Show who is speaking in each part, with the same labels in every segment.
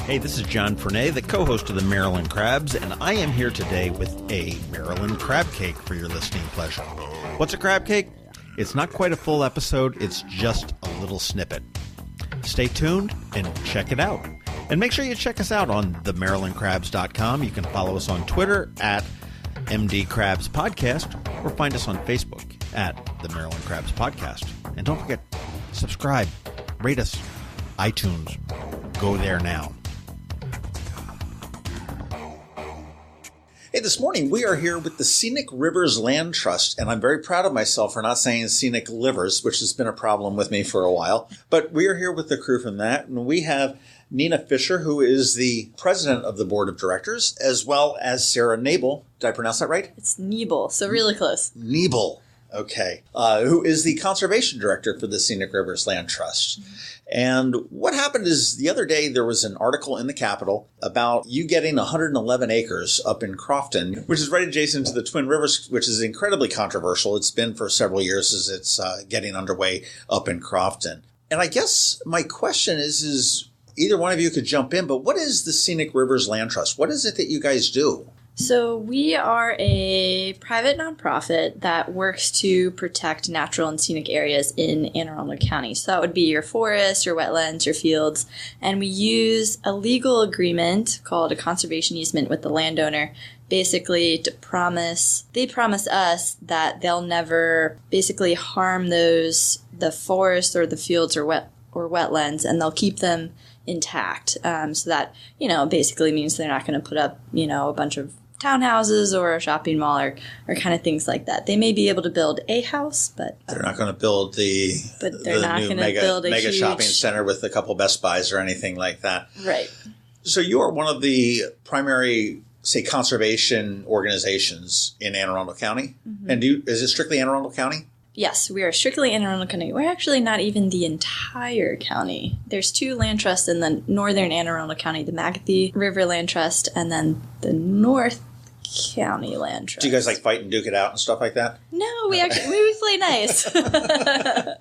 Speaker 1: Hey, this is John Fernay, the co-host of the Maryland Crabs, and I am here today with a Maryland Crabcake for your listening pleasure. What's a crabcake? It's not quite a full episode, it's just a little snippet. Stay tuned and check it out. And make sure you check us out on themarylandcrabs.com. You can follow us on Twitter at MD Crabs Podcast or find us on Facebook at the Maryland Crabs Podcast. And don't forget, subscribe, rate us, iTunes. Go there now. Hey, this morning we are here with the Scenic Rivers Land Trust, and I'm very proud of myself for not saying Scenic Livers, which has been a problem with me for a while. But we are here with the crew from that, and we have Nina Fisher, who is the president of the board of directors, as well as Sarah Knebel. Did I pronounce that right?
Speaker 2: It's Knebel, so really close.
Speaker 1: Knebel, okay. Who is the conservation director for the Scenic Rivers Land Trust. And what happened is the other day there was an article in the Capitol about you getting 111 acres up in Crofton, which is right adjacent to the Twin Rivers, which is incredibly controversial. It's been for several years as it's getting underway up in Crofton. And I guess my question is either one of you could jump in, but what is the Scenic Rivers Land Trust? What is it that you guys do?
Speaker 2: So we are a private nonprofit that works to protect natural and scenic areas in Anne Arundel County. So that would be your forests, your wetlands, your fields. And we use a legal agreement called a conservation easement with the landowner, basically to promise us that they'll never basically harm the forest or the fields or wetlands, and they'll keep them intact. So that, basically means they're not going to put up, a bunch of townhouses or a shopping mall or kind of things like that. They may be able to build a house, but
Speaker 1: they're not going to build the new mega shopping center with a couple Best Buys or anything like that.
Speaker 2: Right.
Speaker 1: So you are one of the primary, say, conservation organizations in Anne Arundel County. Mm-hmm. And is it strictly Anne Arundel County?
Speaker 2: Yes, we are strictly Anne Arundel County. We're actually not even the entire county. There's two land trusts in the northern Anne Arundel County, the McAfee River Land Trust and then the North County Land Trust.
Speaker 1: Do you guys fight and duke it out and stuff like that?
Speaker 2: No, we play nice.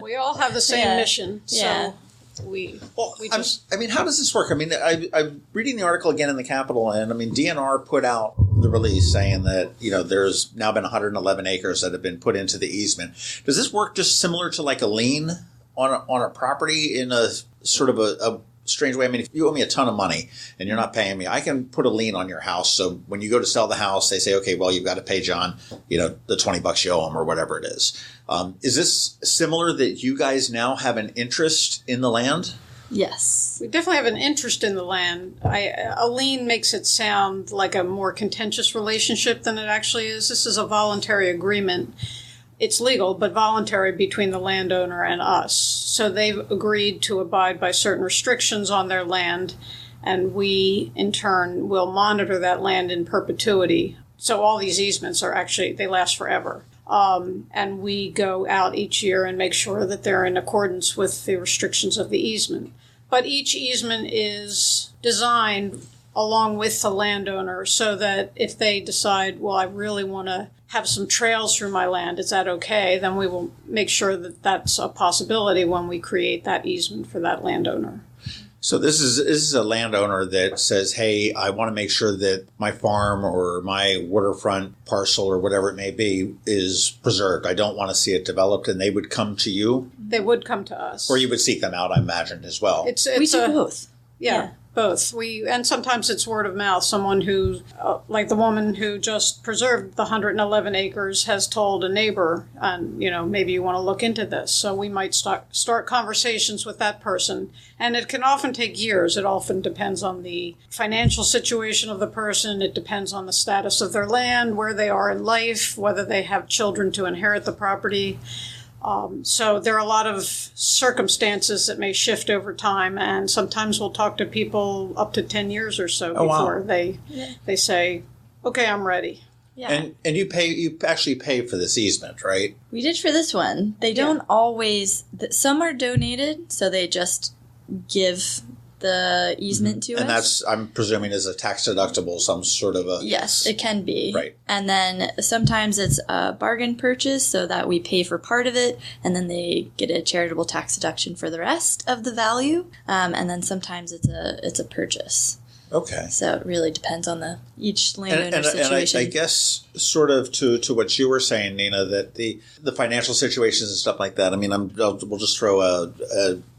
Speaker 3: We all have the same mission, so
Speaker 2: yeah.
Speaker 1: How does this work? I'm reading the article again in the Capitol, and DNR put out the release saying that there's now been 111 acres that have been put into the easement. Does this work just similar to a lien on a property in a sort of a strange way? If you owe me a ton of money and you're not paying me, I can put a lien on your house. So when you go to sell the house, they say, okay, well, you've got to pay John, the $20 you owe him or whatever it is. Is this similar that you guys now have an interest in the land?
Speaker 2: Yes.
Speaker 3: We definitely have an interest in the land. A lien makes it sound like a more contentious relationship than it actually is. This is a voluntary agreement. It's legal, but voluntary between the landowner and us. So they've agreed to abide by certain restrictions on their land, and we, in turn, will monitor that land in perpetuity. So all these easements they last forever. And we go out each year and make sure that they're in accordance with the restrictions of the easement. But each easement is designed along with the landowner so that if they decide, well, I really want to have some trails through my land, is that okay? Then we will make sure that that's a possibility when we create that easement for that landowner.
Speaker 1: So this is a landowner that says, hey, I want to make sure that my farm or my waterfront parcel or whatever it may be is preserved. I don't want to see it developed, and they would come to you?
Speaker 3: They would come to us.
Speaker 1: Or you would seek them out, I imagine, as well.
Speaker 2: We do both.
Speaker 3: Yeah. Both. And sometimes it's word of mouth. Someone who, like the woman who just preserved the 111 acres has told a neighbor, and, maybe you want to look into this. So we might start conversations with that person. And it can often take years. It often depends on the financial situation of the person. It depends on the status of their land, where they are in life, whether they have children to inherit the property. So there are a lot of circumstances that may shift over time, and sometimes we'll talk to people up to 10 years or so before they say, okay, I'm ready.
Speaker 2: Yeah.
Speaker 1: And you actually pay for this easement, right?
Speaker 2: We did for this one. They don't always, some are donated, so they just give the easement to it.
Speaker 1: And that's, I'm presuming, is a tax deductible, some sort of a...
Speaker 2: Yes, it can be.
Speaker 1: Right.
Speaker 2: And then sometimes it's a bargain purchase so that we pay for part of it and then they get a charitable tax deduction for the rest of the value. And then sometimes it's a purchase.
Speaker 1: Okay.
Speaker 2: So it really depends on each landowner situation.
Speaker 1: And I guess sort of to what you were saying, Nina, that the financial situations and stuff like that. I mean, we'll just throw a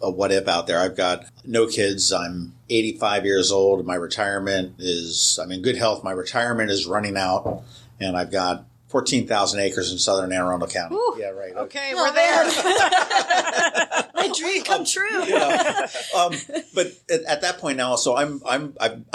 Speaker 1: what if out there. I've got no kids. I'm 85 years old. My retirement I'm in good health. My retirement is running out, and I've got 14,000 acres in southern Anne Arundel County.
Speaker 3: Ooh,
Speaker 1: yeah, right.
Speaker 3: Okay, we're there.
Speaker 2: My dream come true.
Speaker 1: But at that point now, so I'm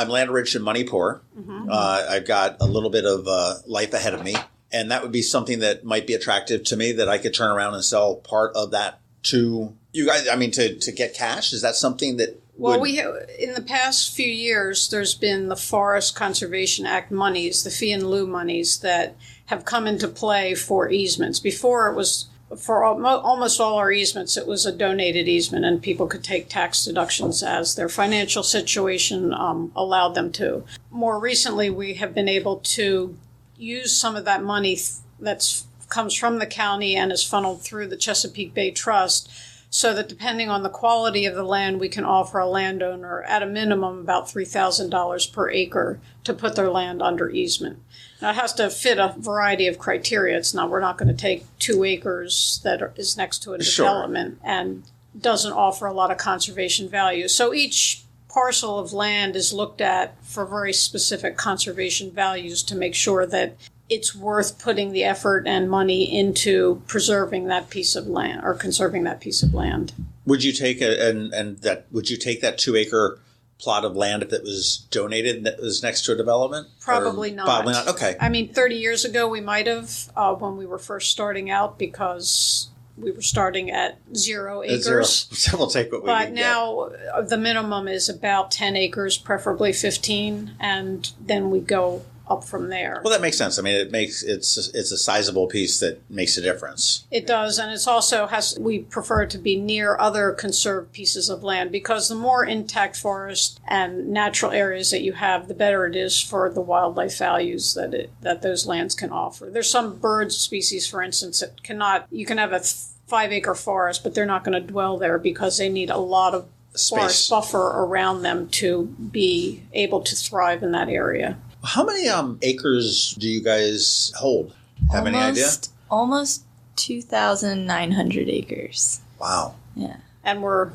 Speaker 1: land rich and money poor. Mm-hmm. I've got a little bit of life ahead of me, and that would be something that might be attractive to me, that I could turn around and sell part of that to you guys. I mean, to get cash. Is that something that?
Speaker 3: Well, we have, in the past few years, there's been the Forest Conservation Act monies, the fee in lieu monies that have come into play for easements. Before, it was for almost all our easements, it was a donated easement, and people could take tax deductions as their financial situation allowed them to. More recently, we have been able to use some of that money that comes from the county and is funneled through the Chesapeake Bay Trust, so that depending on the quality of the land, we can offer a landowner at a minimum about $3,000 per acre to put their land under easement. Now, it has to fit a variety of criteria. We're not going to take 2 acres that is next to a development and doesn't offer a lot of conservation value. So each parcel of land is looked at for very specific conservation values to make sure that it's worth putting the effort and money into preserving that piece of land or conserving that piece of land.
Speaker 1: Would you take would you take that 2 acre plot of land if it was donated and it was next to a development?
Speaker 3: Probably not.
Speaker 1: Probably not. Okay.
Speaker 3: I mean, 30 years ago we might have when we were first starting out, because we were starting at 0 acres.
Speaker 1: So we'll take what we can
Speaker 3: But now the minimum is about 10 acres, preferably 15, and then we go up from there.
Speaker 1: Well, that makes sense. I mean, it's a sizable piece that makes a difference.
Speaker 3: It does, and it's also we prefer it to be near other conserved pieces of land, because the more intact forest and natural areas that you have, the better it is for the wildlife values that those lands can offer. There's some bird species, for instance, that you can have a 5-acre forest, but they're not going to dwell there because they need a lot of forest buffer around them to be able to thrive in that area.
Speaker 1: How many acres do you guys hold? Have any idea?
Speaker 2: Almost 2,900 acres.
Speaker 1: Wow.
Speaker 2: Yeah.
Speaker 3: And we're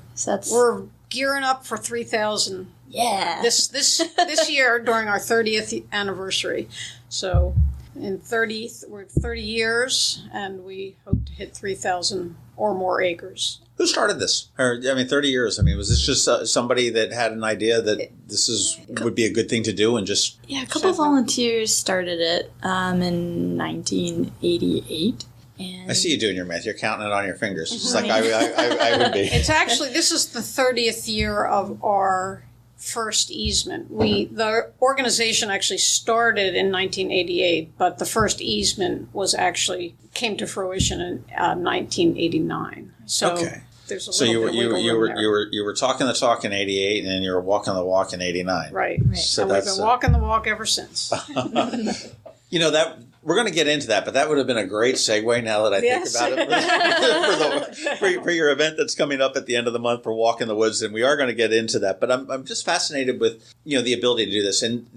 Speaker 3: gearing up for 3,000.
Speaker 2: Yeah.
Speaker 3: This year during our 30th anniversary. So we're 30 years, and we hope to hit 3,000 or more acres.
Speaker 1: Who started this? 30 years. I mean, was this just somebody that had an idea that would be a good thing to do and just...
Speaker 2: Yeah, a couple of volunteers started it in 1988. And
Speaker 1: I see you doing your math. You're counting it on your fingers. It's like I would be.
Speaker 3: It's actually, this is the 30th year of our first easement. The organization actually started in 1988, but the first easement came to fruition in 1989. So
Speaker 1: okay.
Speaker 3: There's a little bit of wiggle room there.
Speaker 1: You were talking the talk in 88, and then you were walking the walk in 89.
Speaker 3: Right.
Speaker 1: So
Speaker 3: and we've been walking the walk ever since.
Speaker 1: That we're going to get into that, but that would have been a great segue now that I think about it for your event that's coming up at the end of the month for Walk in the Woods, and we are going to get into that. But I'm just fascinated with the ability to do this, and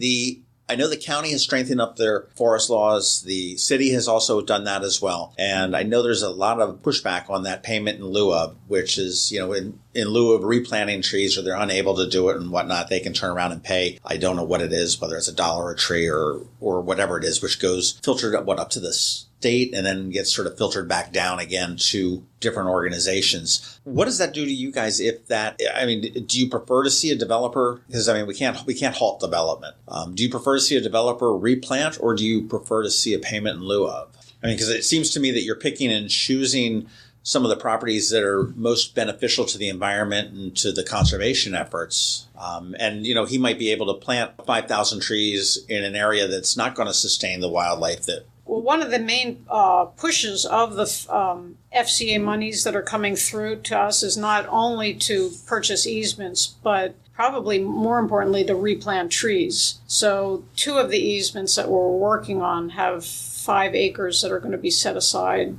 Speaker 1: I know the county has strengthened up their forest laws. The city has also done that as well. And I know there's a lot of pushback on that payment in lieu of, which is, in lieu of replanting trees, or they're unable to do it and whatnot, they can turn around and pay. I don't know what it is, whether it's $1 a tree or whatever it is, which goes filtered up to the state and then gets sort of filtered back down again to different organizations. What does that do to you guys do you prefer to see a developer? Because we can't halt development. Do you prefer to see a developer replant, or do you prefer to see a payment in lieu of? Because it seems to me that you're picking and choosing some of the properties that are most beneficial to the environment and to the conservation efforts. He might be able to plant 5,000 trees in an area that's not going to sustain the wildlife that...
Speaker 3: Well, one of the main pushes of the FCA monies that are coming through to us is not only to purchase easements, but probably more importantly, to replant trees. So 2 of the easements that we're working on have 5 acres that are going to be set aside,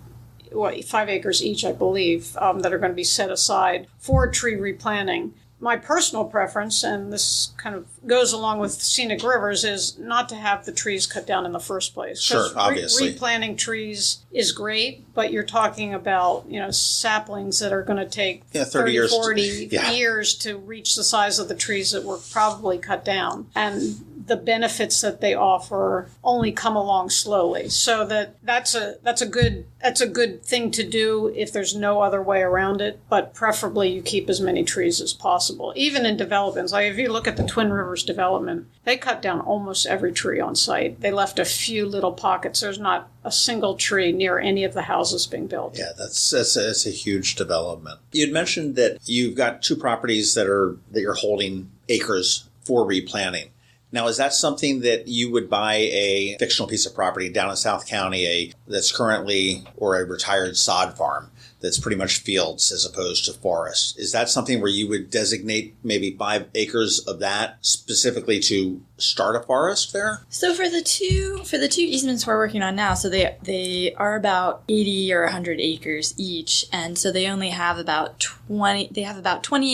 Speaker 3: 5 acres each, I believe, that are going to be set aside for tree replanting. My personal preference, and this kind of goes along with Scenic Rivers, is not to have the trees cut down in the first place.
Speaker 1: Sure, obviously.
Speaker 3: Replanting trees is great, but you're talking about, saplings that are going to take 30 years, 40 years to reach the size of the trees that were probably cut down. And the benefits that they offer only come along slowly. So that's a good thing to do if there's no other way around it, but preferably you keep as many trees as possible. Even in developments, like if you look at the Twin Rivers development, they cut down almost every tree on site. They left a few little pockets. There's not a single tree near any of the houses being built.
Speaker 1: Yeah, that's a huge development. You'd mentioned that you've got 2 properties that you're holding acres for replanting. Now, is that something that you would buy a fictional piece of property down in South County that's currently, or a retired sod farm that's pretty much fields as opposed to forest? Is that something where you would designate maybe 5 acres of that specifically to start a forest there?
Speaker 2: So for the two easements we're working on now, so they are about 80 or 100 acres each, and so they only have about 20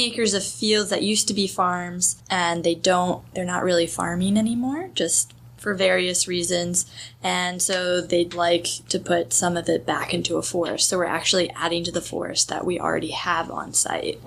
Speaker 2: acres of fields that used to be farms, and they're not really farming anymore, just for various reasons, and so they'd like to put some of it back into a forest. So we're actually adding to the forest that we already have on site,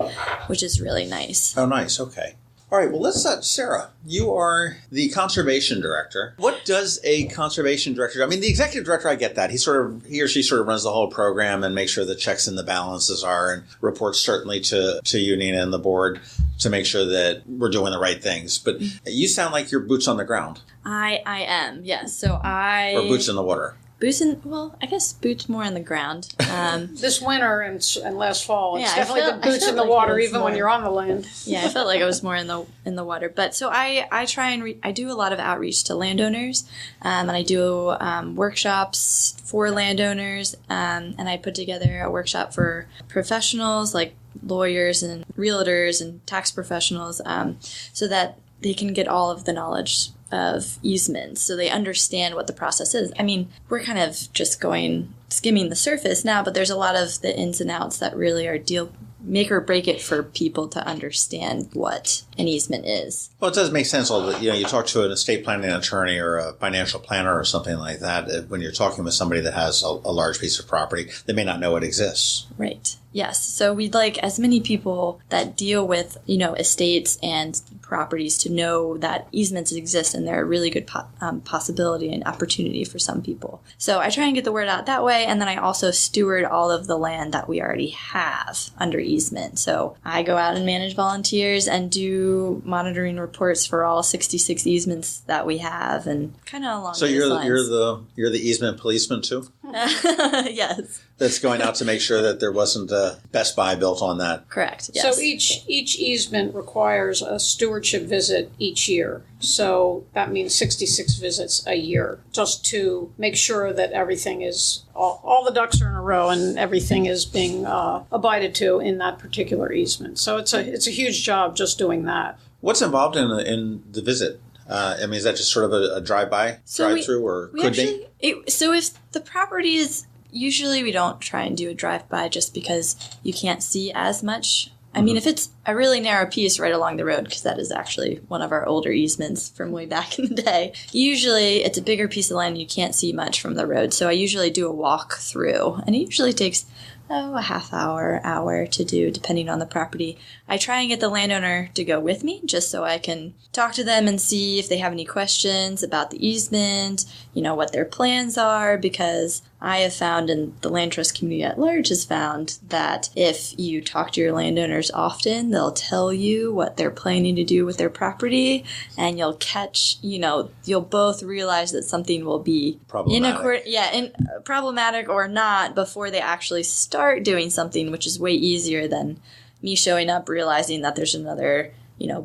Speaker 2: which is really nice.
Speaker 1: Oh, nice. Okay. All right. Well, let's Sarah, you are the conservation director. What does a conservation director do? I mean, the executive director, I get that. He or she sort of runs the whole program and makes sure the checks and the balances are, and reports certainly to you, Nina, and the board to make sure that we're doing the right things. But you sound like you're boots on the ground.
Speaker 2: I am, yes. So
Speaker 1: Or boots in the water.
Speaker 2: I guess boots more on the ground.
Speaker 3: This winter and last fall, it's
Speaker 2: Yeah,
Speaker 3: definitely the boots in the water, even when you're on the land.
Speaker 2: Yeah, I felt like I was more in the water. But so I try and I do a lot of outreach to landowners, and I do workshops for landowners, and I put together a workshop for professionals like lawyers and realtors and tax professionals, so that they can get all of the knowledge of easements, so they understand what the process is. I mean, we're kind of just skimming the surface now, but there's a lot of the ins and outs that really are make or break it for people to understand what an easement is.
Speaker 1: Well, it does make sense. You talk to an estate planning attorney or a financial planner or something like that. When you're talking with somebody that has a large piece of property, they may not know it exists.
Speaker 2: Right. Yes. So we'd like as many people that deal with, estates and properties to know that easements exist, and they're a really good possibility and opportunity for some people. So I try and get the word out that way, and then I also steward all of the land that we already have under easement. So I go out and manage volunteers and do monitoring reports for all 66 easements that we have, and kind of along.
Speaker 1: So
Speaker 2: those lines.
Speaker 1: you're the easement policeman too?
Speaker 2: Yes.
Speaker 1: That's going out to make sure that there wasn't a Best Buy built on that.
Speaker 2: Correct. Yes.
Speaker 3: So each easement requires a stewardship visit each year. So that means 66 visits a year, just to make sure that everything is, all the ducks are in a row and everything is being abided to in that particular easement. So it's a huge job just doing that.
Speaker 1: What's involved in the visit? Is that just sort of a drive-by, drive-through, or could be?
Speaker 2: So if the property is, usually we don't try and do a drive-by just because you can't see as much. I mean, if it's a really narrow piece right along the road, because that is actually one of our older easements from way back in the day, usually it's a bigger piece of land, you can't see much from the road. So I usually do a walk through, and it usually takes a half hour to do, depending on the property. I try and get the landowner to go with me just so I can talk to them and see if they have any questions about the easement, what their plans are, because I have found, and the land trust community at large has found, that if you talk to your landowners often, they'll tell you what they're planning to do with their property, and you'll catch, you'll both realize that something will be problematic or not before they actually start doing something, which is way easier than me showing up realizing that there's another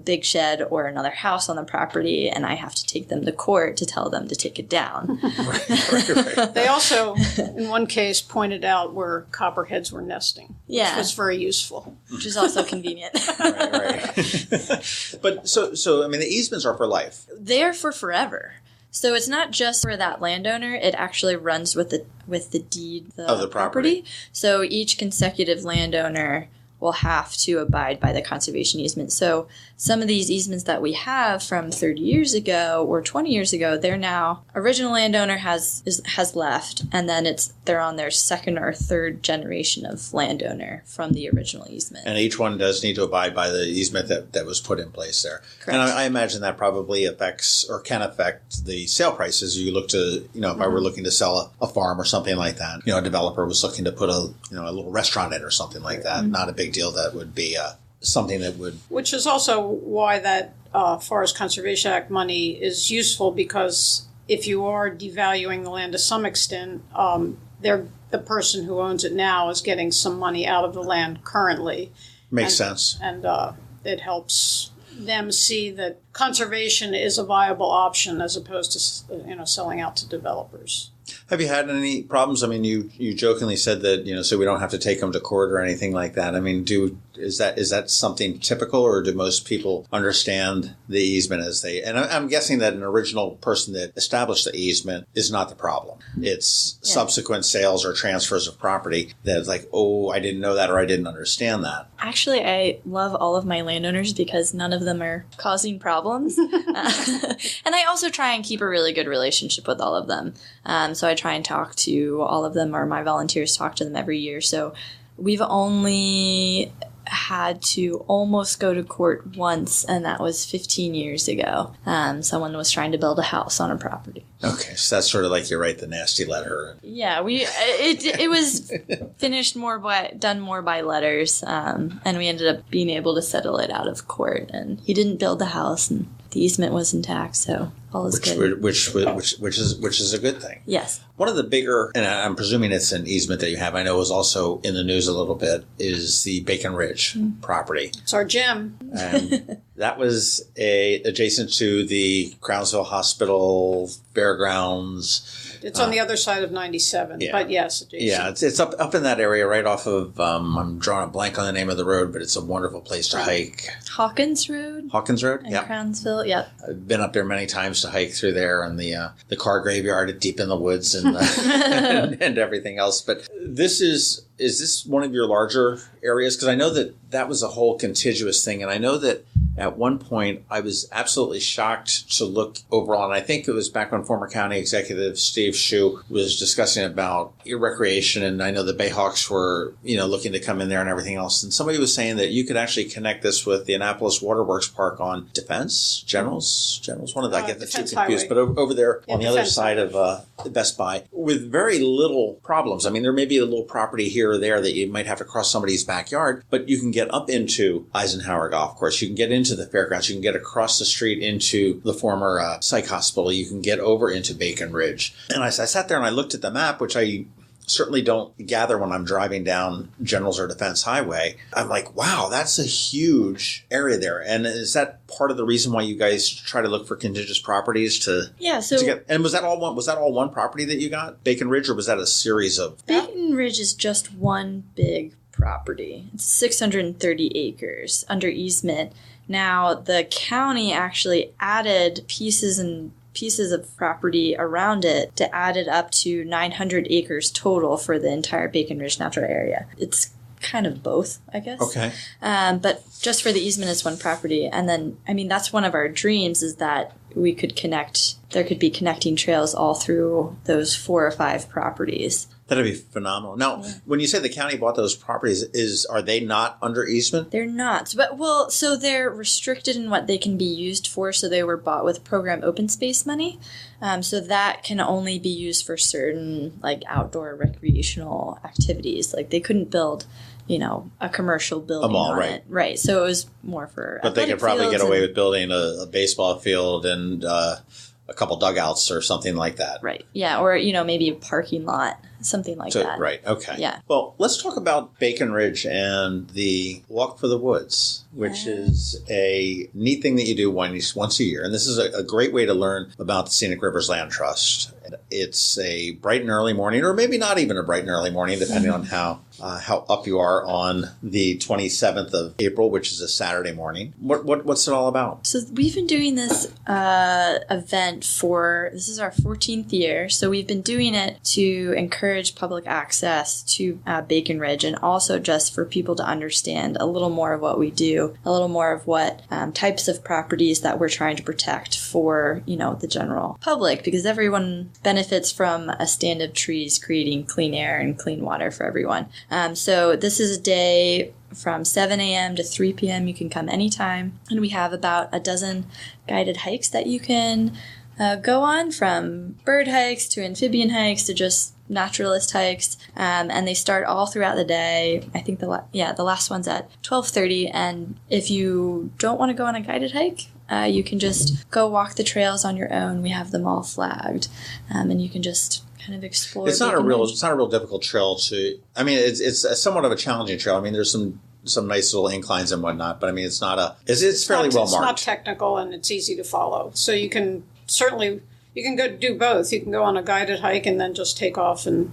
Speaker 2: big shed or another house on the property, and I have to take them to court to tell them to take it down.
Speaker 3: Right. They also, in one case, pointed out where copperheads were nesting, which was very useful.
Speaker 2: Which is also convenient.
Speaker 1: Right. But so I mean, the easements are for life.
Speaker 2: They're for forever. So it's not just for that landowner. It actually runs with the deed
Speaker 1: of the property.
Speaker 2: So each consecutive landowner will have to abide by the conservation easement. So some of these easements that we have from 30 years ago or 20 years ago, they're now original landowner has left, and then they're on their second or third generation of landowner from the original easement.
Speaker 1: And each one does need to abide by the easement that was put in place there.
Speaker 2: Correct.
Speaker 1: And I imagine that probably affects or can affect the sale prices. You look to, if I were looking to sell a farm or something like that, a developer was looking to put a little restaurant in or something like that. Not a big deal. That would be something that would...
Speaker 3: Which is also why that Forest Conservation Act money is useful, because if you are devaluing the land to some extent, the person who owns it now is getting some money out of the land currently.
Speaker 1: Makes sense.
Speaker 3: And it helps them see that conservation is a viable option as opposed to selling out to developers.
Speaker 1: Have you had any problems? I mean, you jokingly said that, so we don't have to take them to court or anything like that. I mean, is that something typical, or do most people understand the easement and I'm guessing that an original person that established the easement is not the problem. It's subsequent sales or transfers of property that's like, oh, I didn't know that, or I didn't understand that.
Speaker 2: Actually, I love all of my landowners because none of them are causing problems. And I also try and keep a really good relationship with all of them. So I try and talk to all of them, or my volunteers talk to them every year. So we've only had to almost go to court once, and that was 15 years ago. Someone was trying to build a house on a property.
Speaker 1: Okay, so that's sort of like you write the nasty letter.
Speaker 2: Yeah, it was done more by letters, and we ended up being able to settle it out of court. And he didn't build the house, and the easement was intact, so all is good.
Speaker 1: Which is a good thing.
Speaker 2: Yes.
Speaker 1: One of the bigger, and I'm presuming it's an easement that you have, I know is also in the news a little bit, is the Bacon Ridge property.
Speaker 3: It's our gem.
Speaker 1: That was adjacent to the Crownsville Hospital, fairgrounds.
Speaker 3: It's on the other side of 97, but yes, adjacent.
Speaker 1: Yeah, it's up in that area right off of, I'm drawing a blank on the name of the road, but it's a wonderful place to hike.
Speaker 2: Hawkins Road?
Speaker 1: Hawkins Road,
Speaker 2: in Crownsville, yep.
Speaker 1: I've been up there many times to hike through there, and the car graveyard deep in the woods and and everything else. But is this one of your larger areas? Because I know that was a whole contiguous thing, and I know that at one point I was absolutely shocked to look overall, and I think it was back when former county executive Steve Shue was discussing about recreation, and I know the Bayhawks were, looking to come in there and everything else, and somebody was saying that you could actually connect this with the Annapolis Waterworks Park on Generals, one of the, I get the two confused, but over there on the other side of Best Buy, with very little problems. I mean, there may be a little property here or there that you might have to cross somebody's backyard, but you can get up into Eisenhower Golf Course, you can get into the fairgrounds, you can get across the street into the former psych hospital, you can get over into Bacon Ridge. And I sat there and I looked at the map, which I certainly don't gather when I'm driving down Generals or Defense Highway. I'm like, wow, that's a huge area there. And is that part of the reason why you guys try to look for contiguous properties to get? And was that all one property that you got, Bacon Ridge, or was that a series of?
Speaker 2: Bacon Ridge is just one big property. It's 630 acres under easement. Now, the county actually added pieces of property around it to add it up to 900 acres total for the entire Bacon Ridge natural area. It's kind of both, I guess.
Speaker 1: Okay.
Speaker 2: But just for the easement, it's one property. And then, that's one of our dreams is that we could there could be connecting trails all through those 4 or 5 properties.
Speaker 1: That'd be phenomenal. Now, when you say the county bought those properties, are they not under easement?
Speaker 2: They're not. So they're restricted in what they can be used for. So they were bought with program open space money. So that can only be used for certain outdoor recreational activities. Like they couldn't build, a commercial building
Speaker 1: a mall,
Speaker 2: on
Speaker 1: right?
Speaker 2: it. Right. So it was more for.
Speaker 1: But they could probably get away with building a baseball field and a couple dugouts or something like that.
Speaker 2: Right. Yeah. Or, maybe a parking lot, something like that.
Speaker 1: Right. Okay.
Speaker 2: Yeah.
Speaker 1: Well, let's talk about Bacon Ridge and the Walk for the Woods. which is a neat thing that you do once a year. And this is a great way to learn about the Scenic Rivers Land Trust. It's a bright and early morning, or maybe not even a bright and early morning, depending on how up you are, on the 27th of April, which is a Saturday morning. What's it all about?
Speaker 2: So we've been doing this event this is our 14th year. So we've been doing it to encourage public access to Bacon Ridge, and also just for people to understand a little more of what we do, a little more of what types of properties that we're trying to protect for, the general public, because everyone benefits from a stand of trees creating clean air and clean water for everyone. So this is a day from 7 a.m. to 3 p.m. You can come anytime. And we have about a dozen guided hikes that you can go on, from bird hikes to amphibian hikes to just naturalist hikes. And they start all throughout the day. I think the last one's at 12:30. And if you don't want to go on a guided hike, you can just go walk the trails on your own. We have them all flagged. And you can just kind of explore.
Speaker 1: It's not a real difficult trail to. I mean, it's somewhat of a challenging trail. I mean, there's some nice little inclines and whatnot, but I mean, it's fairly well marked.
Speaker 3: It's not technical, and it's easy to follow. So you can go do both. You can go on a guided hike and then just take off and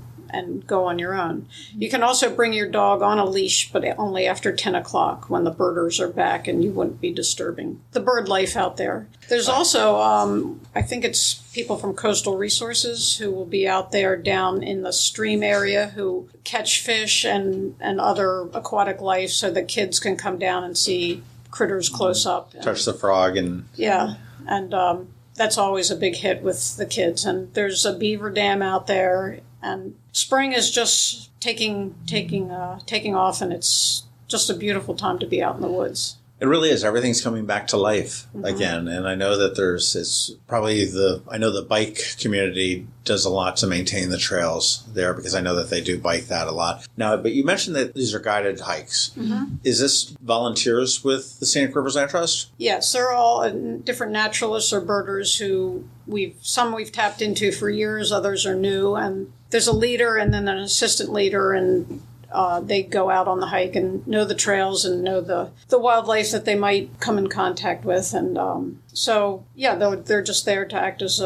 Speaker 3: go on your own. You can also bring your dog on a leash, but only after 10 o'clock when the birders are back and you wouldn't be disturbing the bird life out there. There's also, I think it's people from Coastal Resources who will be out there down in the stream area who catch fish and other aquatic life, so that kids can come down and see critters close up.
Speaker 1: Touch the frog and...
Speaker 3: Yeah, and that's always a big hit with the kids. And there's a beaver dam out there. And spring is just taking off, and it's just a beautiful time to be out in the woods.
Speaker 1: It really is. Everything's coming back to life again. And I know that I know the bike community does a lot to maintain the trails there, because I know that they do bike that a lot. Now, but you mentioned that these are guided hikes. Mm-hmm. Is this volunteers with the Scenic Rivers Land Trust?
Speaker 3: Yes, they're all different naturalists or birders who we've tapped into for years, others are new, and there's a leader and then an assistant leader, and they go out on the hike and know the trails and know the wildlife that they might come in contact with. And they're just there to act as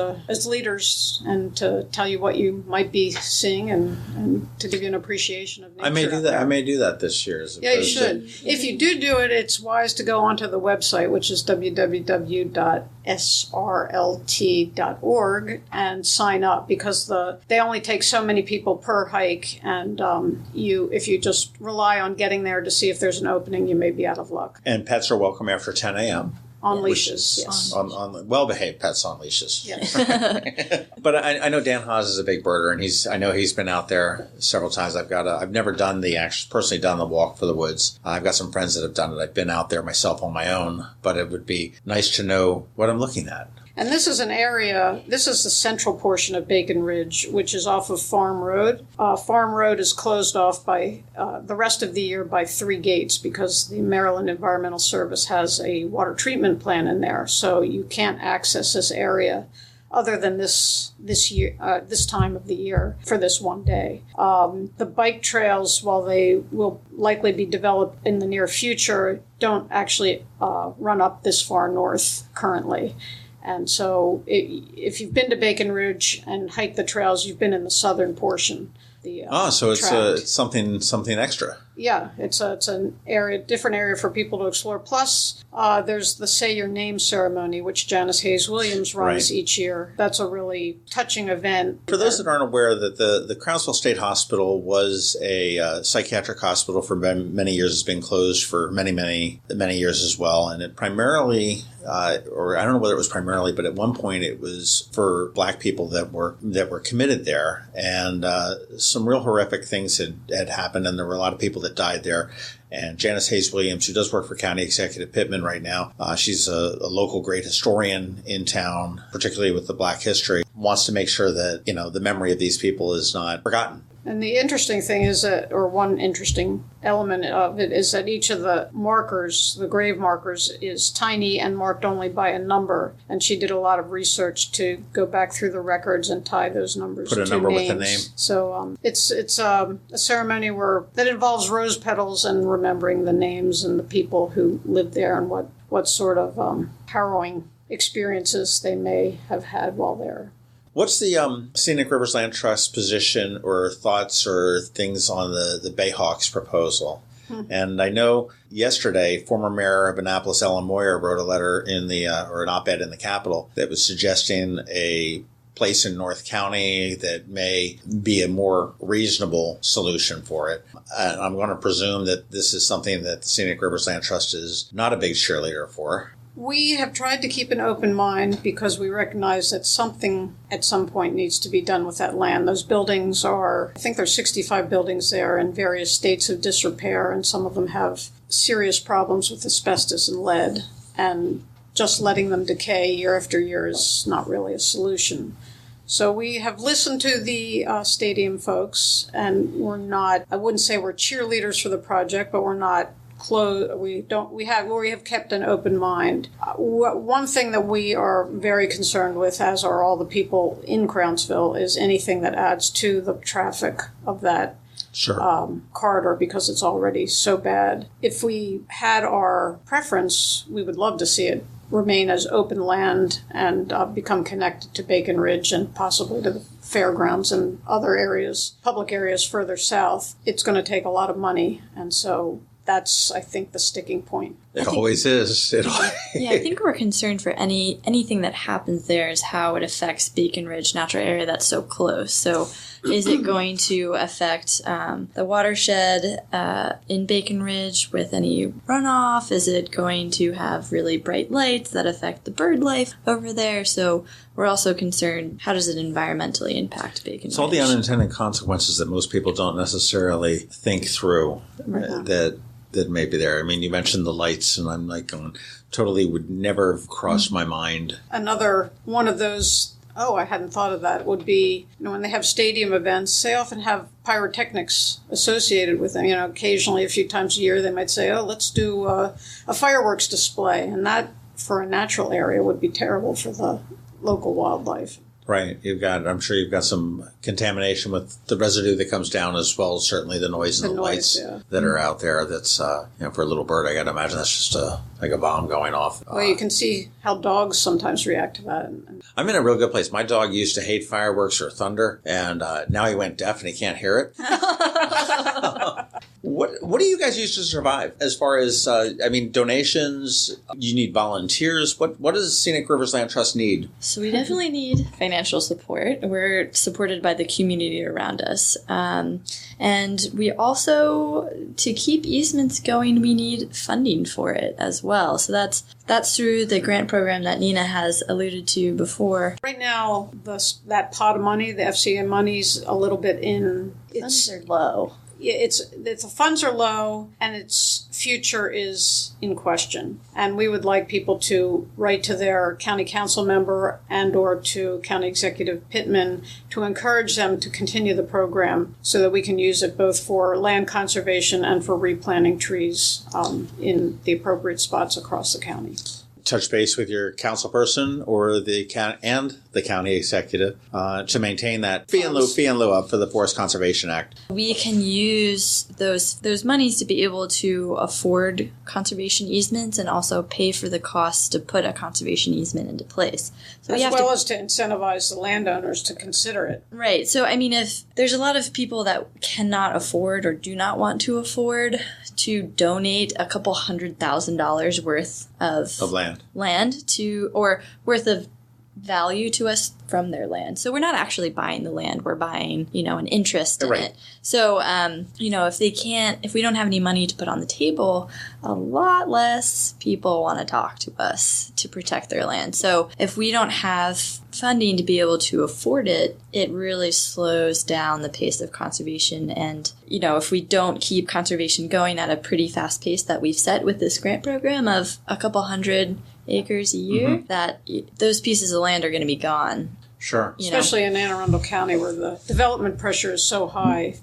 Speaker 3: leaders and to tell you what you might be seeing and to give you an appreciation of nature.
Speaker 1: I may do that this year.
Speaker 3: Yeah, you should. If you do it, it's wise to go onto the website, which is www.srlt.org, and sign up, because they only take so many people per hike, and if you just rely on getting there to see if there's an opening, you may be out of luck.
Speaker 1: And pets are welcome after 10 a.m.
Speaker 3: On leashes, yes.
Speaker 1: On well-behaved pets on leashes.
Speaker 3: Yes.
Speaker 1: But I know Dan Haas is a big birder, and I know he's been out there several times. I've never personally done the walk for the woods. I've got some friends that have done it. I've been out there myself on my own, but it would be nice to know what I'm looking at.
Speaker 3: And this is the central portion of Bacon Ridge, which is off of Farm Road. Farm Road is closed off by the rest of the year by 3 gates, because the Maryland Environmental Service has a water treatment plant in there. So you can't access this area other than this time of the year for this one day. The bike trails, while they will likely be developed in the near future, don't actually run up this far north currently. And so if you've been to Bacon Ridge and hiked the trails, you've been in the southern portion.
Speaker 1: So it's something extra.
Speaker 3: Yeah, it's an different area for people to explore. Plus, there's the Say Your Name ceremony, which Janice Hayes Williams runs each year. That's a really touching event.
Speaker 1: For those that aren't aware, that the Crownsville State Hospital was a psychiatric hospital for many years. It's been closed for many years as well, and it primarily, or I don't know whether it was primarily, but at one point it was for Black people that were committed there, and some real horrific things had happened, and there were a lot of people that died there. And Janice Hayes Williams, who does work for County Executive Pittman right now, she's a local great historian in town, particularly with the Black history, wants to make sure that the memory of these people is not forgotten.
Speaker 3: And the interesting thing is that, or one interesting element of it, is that each of the markers, the grave markers, is tiny and marked only by a number. And she did a lot of research to go back through the records and tie those numbers to names.
Speaker 1: Put a number with a name.
Speaker 3: So it's a ceremony that involves rose petals and remembering the names and the people who lived there and what sort of harrowing experiences they may have had while there.
Speaker 1: What's the Scenic Rivers Land Trust position or thoughts or things on the Bayhawks proposal? And I know yesterday, former mayor of Annapolis, Ellen Moyer, wrote a letter or an op-ed in the Capitol that was suggesting a place in North County that may be a more reasonable solution for it. And I'm going to presume that this is something that the Scenic Rivers Land Trust is not a big cheerleader for.
Speaker 3: We have tried to keep an open mind because we recognize that something at some point needs to be done with that land. Those buildings I think there's 65 buildings there in various states of disrepair, and some of them have serious problems with asbestos and lead. And just letting them decay year after year is not really a solution. So we have listened to the stadium folks, and I wouldn't say we're cheerleaders for the project, but we're not we have kept an open mind. One thing that we are very concerned with, as are all the people in Crownsville, is anything that adds to the traffic of that corridor, because it's already so bad. If we had our preference, we would love to see it remain as open land and become connected to Bacon Ridge and possibly to the fairgrounds and other areas, public areas further south. It's going to take a lot of money, and so that's, I think, the sticking point.
Speaker 1: It always is.
Speaker 2: Yeah, I think we're concerned for anything that happens there is how it affects Bacon Ridge natural area that's so close. So is it going to affect the watershed in Bacon Ridge with any runoff? Is it going to have really bright lights that affect the bird life over there? So we're also concerned, how does it environmentally impact Bacon Ridge?
Speaker 1: It's all the unintended consequences that most people don't necessarily think through that may be there. I mean, you mentioned the lights, and I'm like going, totally would never have crossed my mind.
Speaker 3: Another one of those, I hadn't thought of that, would be, when they have stadium events, they often have pyrotechnics associated with them. Occasionally, a few times a year, they might say, let's do a fireworks display. And that, for a natural area, would be terrible for the local wildlife.
Speaker 1: Right. I'm sure you've got some contamination with the residue that comes down, as well as certainly the noise and the lights that are out there. That's, for a little bird, I got to imagine that's just like a bomb going off.
Speaker 3: Well, you can see how dogs sometimes react to that.
Speaker 1: I'm in a real good place. My dog used to hate fireworks or thunder, and now he went deaf and he can't hear it. What do you guys use to survive? As far as, donations, you need volunteers. What does Scenic Rivers Land Trust need?
Speaker 2: So we definitely need financial support. We're supported by the community around us. And we also, to keep easements going, we need funding for it as well. So that's through the grant program that Nina has alluded to before.
Speaker 3: Right now, that pot of money, the FCA money's a little bit
Speaker 2: Funds are low.
Speaker 3: The funds are low, and its future is in question. And we would like people to write to their county council member and or to County Executive Pittman to encourage them to continue the program so that we can use it both for land conservation and for replanting trees in the appropriate spots across the county.
Speaker 1: Touch base with your council person or the county executive to maintain that fee in lieu of for the Forest Conservation Act.
Speaker 2: We can use those monies to be able to afford conservation easements and also pay for the costs to put a conservation easement into place. So
Speaker 3: as well as to incentivize the landowners to consider it.
Speaker 2: Right. So, if there's a lot of people that cannot afford or do not want to afford to donate a couple $100,000 worth of land to, or worth of value to us from their land. So we're not actually buying the land. We're buying, an interest in it. So, if we don't have any money to put on the table, a lot less people want to talk to us to protect their land. So if we don't have funding to be able to afford it, it really slows down the pace of conservation. And, if we don't keep conservation going at a pretty fast pace that we've set with this grant program of a couple hundred acres a year, that those pieces of land are going to be gone.
Speaker 4: Sure.
Speaker 3: Especially in Anne Arundel County where the development pressure is so high,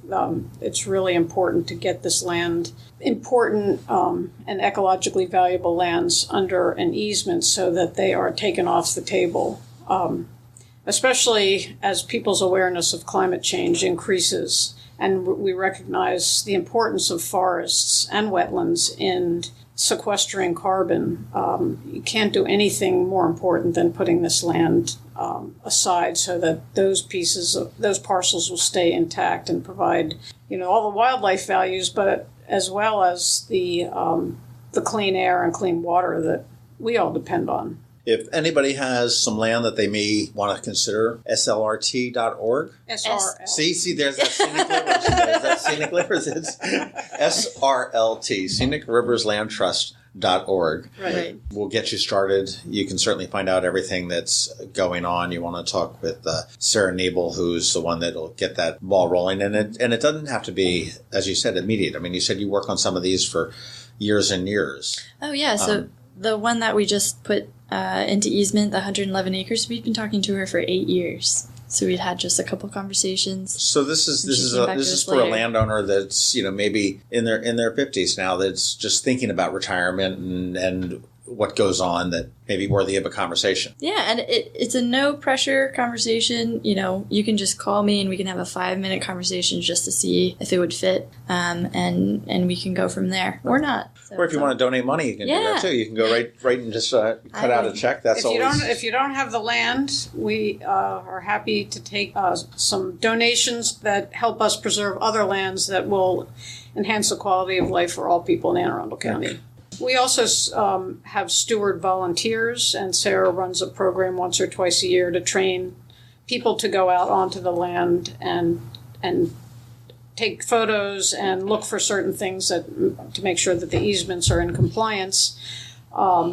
Speaker 3: it's really important to get this land, important and ecologically valuable lands under an easement so that they are taken off the table, especially as people's awareness of climate change increases and we recognize the importance of forests and wetlands in sequestering carbon. You can't do anything more important than putting this land aside so that those parcels will stay intact and provide, all the wildlife values, but as well as the clean air and clean water that we all depend on.
Speaker 4: If anybody has some land that they may want to consider, slrt.org.
Speaker 3: SRL.
Speaker 4: See, there's that Scenic Rivers. There's that Scenic Rivers. It's SRLT, Scenic Rivers Land Trust.org.
Speaker 3: Right.
Speaker 4: We'll get you started. You can certainly find out everything that's going on. You want to talk with Sarah Knebel, who's the one that'll get that ball rolling. And it doesn't have to be, as you said, immediate. I mean, you said you work on some of these for years and years.
Speaker 2: Oh, yeah. So the one that we just put into easement, the 111 acres, we've been talking to her for 8 years. So we'd had just a couple conversations.
Speaker 4: So this is for a landowner that's maybe in their 50s now, that's just thinking about retirement and what goes on that may be worthy of a conversation.
Speaker 2: Yeah, and it's a no pressure conversation. You can just call me and we can have a 5-minute conversation just to see if it would fit, and we can go from there or not. So
Speaker 4: or if you want to donate money, you can do that too. You can go right and just cut out a check.
Speaker 3: If you don't have the land, we are happy to take some donations that help us preserve other lands that will enhance the quality of life for all people in Anne Arundel County. Okay. We also have steward volunteers, and Sarah runs a program once or twice a year to train people to go out onto the land and take photos and look for certain things to make sure that the easements are in compliance.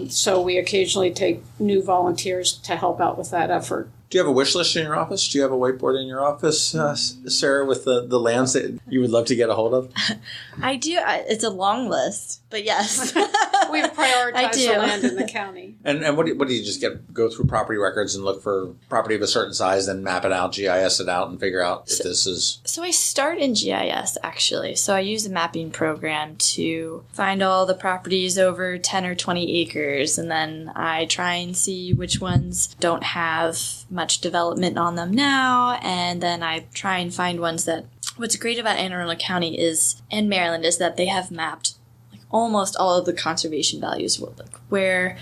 Speaker 3: So we occasionally take new volunteers to help out with that effort.
Speaker 4: Do you have a wish list in your office? Do you have a whiteboard in your office, Sarah, with the lands that you would love to get a hold of?
Speaker 2: I do. It's a long list, but yes.
Speaker 3: We've prioritized the land in the county.
Speaker 4: And what do you just go through property records and look for property of a certain size, then map it out, GIS it out, and figure out if this is...
Speaker 2: So I start in GIS, actually. So I use a mapping program to find all the properties over 10 or 20 acres, and then I try and see which ones don't have much development on them now, and then I try and find ones that... What's great about Anne Arundel County and Maryland is that they have mapped almost all of the conservation values, like where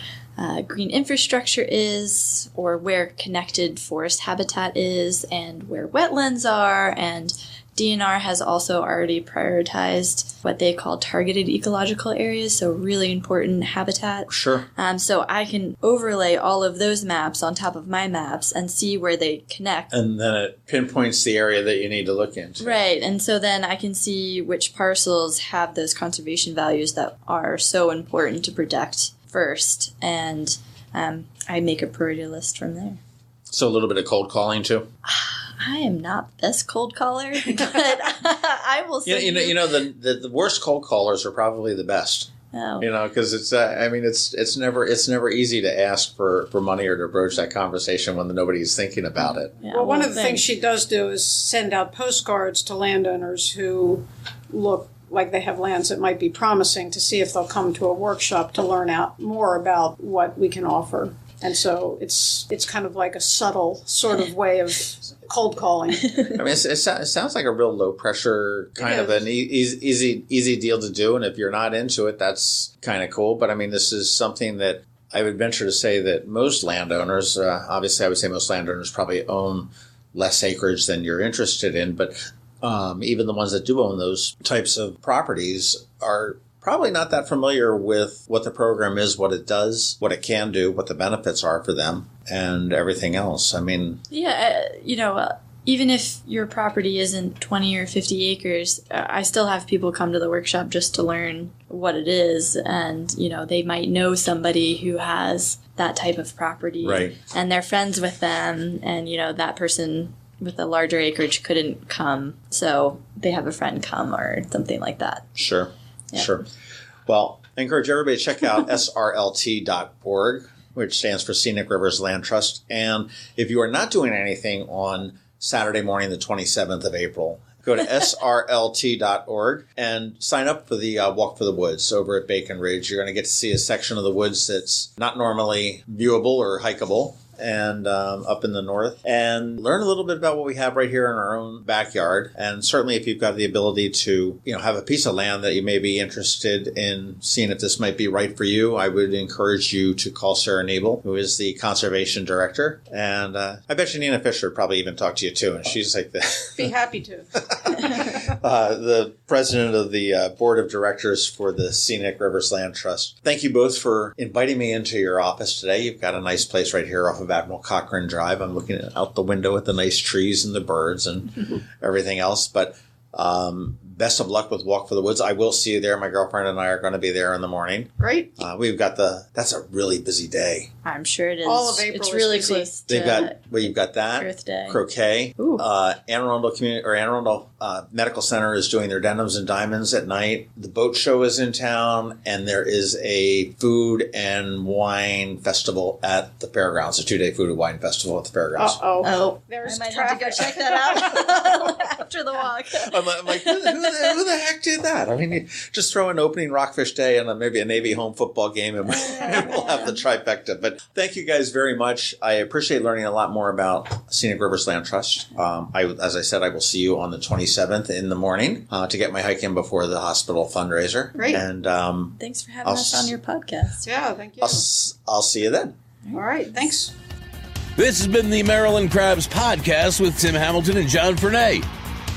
Speaker 2: green infrastructure is, or where connected forest habitat is, and where wetlands are, and DNR has also already prioritized what they call targeted ecological areas, so really important habitat.
Speaker 4: Sure.
Speaker 2: So I can overlay all of those maps on top of my maps and see where they connect.
Speaker 4: And then it pinpoints the area that you need to look into.
Speaker 2: Right, and so then I can see which parcels have those conservation values that are so important to protect first, and I make a priority list from there.
Speaker 4: So a little bit of cold calling too?
Speaker 2: I am not the best cold caller, but I will say
Speaker 4: the worst cold callers are probably the best.
Speaker 2: Oh.
Speaker 4: Because it's never easy to ask for money or to broach that conversation when nobody's thinking about it.
Speaker 2: Yeah,
Speaker 3: well, one of the things she does do is send out postcards to landowners who look like they have lands that might be promising to see if they'll come to a workshop to learn out more about what we can offer. And so it's kind of like a subtle sort of way of cold calling.
Speaker 4: It sounds like a real low pressure kind of an easy deal to do. And if you're not into it, that's kind of cool. But this is something that I would venture to say that most landowners, obviously I would say most landowners probably own less acreage than you're interested in. But even the ones that do own those types of properties are probably not that familiar with what the program is, what it does, what it can do, what the benefits are for them, and everything else.
Speaker 2: Even if your property isn't 20 or 50 acres, I still have people come to the workshop just to learn what it is, and, they might know somebody who has that type of property,
Speaker 4: right, and
Speaker 2: they're friends with them, and, that person with a larger acreage couldn't come, so they have a friend come or something like that.
Speaker 4: Sure. Yeah. Sure. Well, I encourage everybody to check out srlt.org. which stands for Scenic Rivers Land Trust. And if you are not doing anything on Saturday morning, the 27th of April, go to srlt.org and sign up for the Walk for the Woods over at Bacon Ridge. You're going to get to see a section of the woods that's not normally viewable or hikeable, and up in the north, and learn a little bit about what we have right here in our own backyard. And certainly if you've got the ability to, have a piece of land that you may be interested in seeing if this might be right for you, I would encourage you to call Sarah Knebel, who is the conservation director. And I bet you Nina Fisher would probably even talk to you too. And she's like
Speaker 3: Be happy to.
Speaker 4: the president of the board of directors for the Scenic Rivers Land Trust. Thank you both for inviting me into your office today. You've got a nice place right here off of Admiral Cochrane Drive. I'm looking out the window at the nice trees and the birds and everything else. But best of luck with Walk for the Woods. I will see you there. My girlfriend and I are going to be there in the morning.
Speaker 3: Great.
Speaker 4: We've got that's a really busy day.
Speaker 2: I'm sure it is.
Speaker 3: All of April
Speaker 2: it's
Speaker 3: is
Speaker 2: really
Speaker 3: busy.
Speaker 2: close to
Speaker 4: You've got that.
Speaker 2: Earth Day.
Speaker 4: Croquet. Anne Arundel Medical Center is doing their Denims and Diamonds at night. The boat show is in town, and there is a food and wine festival at the fairgrounds, a 2-day food and wine festival at the fairgrounds.
Speaker 2: Oh,
Speaker 3: There's
Speaker 2: I might
Speaker 3: traffic.
Speaker 2: have to go check that out after the walk.
Speaker 4: I'm like, who the heck did that? I mean, you just throw in opening Rockfish Day and maybe a Navy home football game, and we'll have the trifecta. But thank you guys very much. I appreciate learning a lot more about Scenic Rivers Land Trust. As I said, I will see you on the 27th in the morning to get my hike in before the hospital fundraiser.
Speaker 3: Great.
Speaker 4: And
Speaker 2: Thanks for having us on your podcast.
Speaker 3: Yeah, thank you.
Speaker 4: I'll see you then.
Speaker 3: All right, thanks.
Speaker 5: This has been the Maryland Crabs podcast with Tim Hamilton and John Fernay.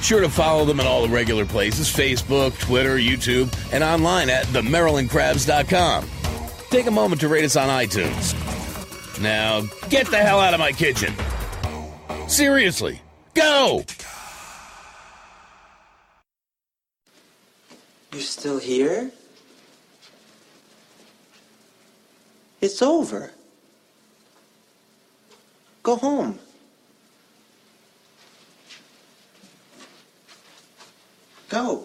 Speaker 5: Sure to follow them at all the regular places, Facebook, Twitter, YouTube, and online at themarylandcrabs.com. Take a moment to rate us on iTunes. Now, get the hell out of my kitchen. Seriously, go!
Speaker 6: You're still here? It's over. Go home. Go.